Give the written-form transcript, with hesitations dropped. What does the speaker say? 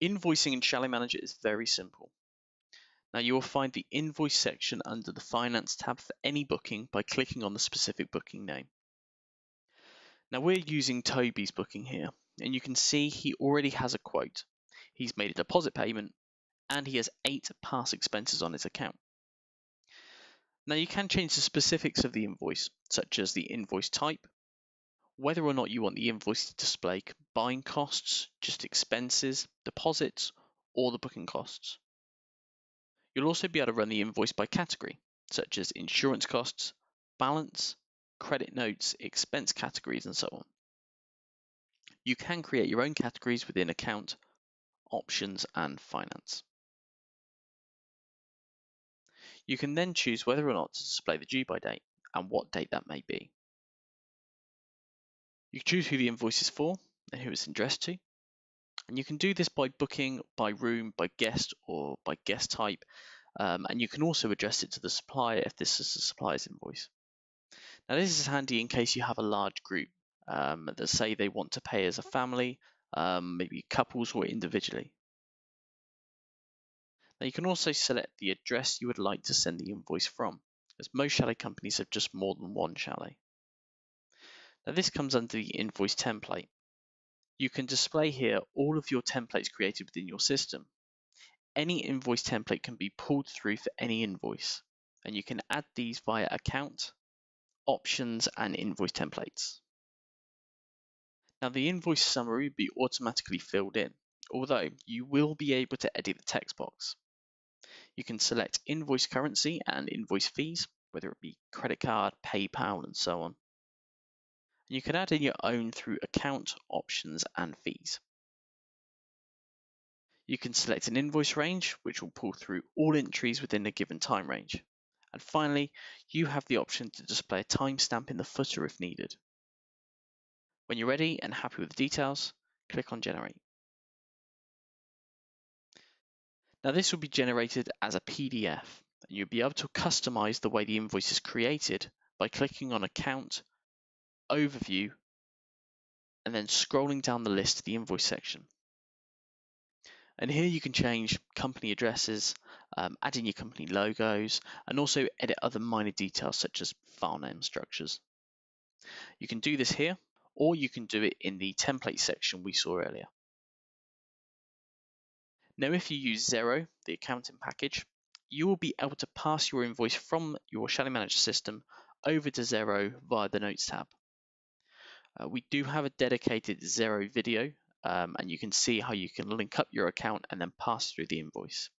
Invoicing in ChaletManager is very simple. Now you will find the invoice section under the finance tab for any booking by clicking on the specific booking name. Now we're using Toby's booking here, and you can see he already has a quote. He's made a deposit payment and he has 8 past expenses on his account. Now you can change the specifics of the invoice, such as the invoice type, whether or not you want the invoice to display combined costs, just expenses, deposits, or the booking costs. You'll also be able to run the invoice by category, such as insurance costs, balance, credit notes, expense categories, and so on. You can create your own categories within account, options, and finance. You can then choose whether or not to display the due by date and what date that may be. You can choose who the invoice is for and who it's addressed to. And you can do this by booking, by room, by guest, or by guest type. And you can also address it to the supplier if this is the supplier's invoice. Now this is handy in case you have a large group that say they want to pay as a family, maybe couples or individually. Now you can also select the address you would like to send the invoice from, as most chalet companies have just more than one chalet. Now this comes under the invoice template. You can display here all of your templates created within your system. Any invoice template can be pulled through for any invoice, and you can add these via account, options, and invoice templates. Now the invoice summary will be automatically filled in, although you will be able to edit the text box. You can select invoice currency and invoice fees, whether it be credit card, PayPal, and so on. You can add in your own through account, options, and fees. You can select an invoice range, which will pull through all entries within a given time range. And finally, you have the option to display a timestamp in the footer if needed. When you're ready and happy with the details, click on Generate. Now this will be generated as a PDF, and you'll be able to customize the way the invoice is created by clicking on Account, Overview, and then scrolling down the list to the invoice section. And here you can change company addresses, add in your company logos, and also edit other minor details such as file name structures. You can do this here, or you can do it in the template section we saw earlier. Now if you use Xero, the accounting package, you will be able to pass your invoice from your ChaletManager system over to Xero via the Notes tab. We do have a dedicated Xero video, and you can see how you can link up your account and then pass through the invoice.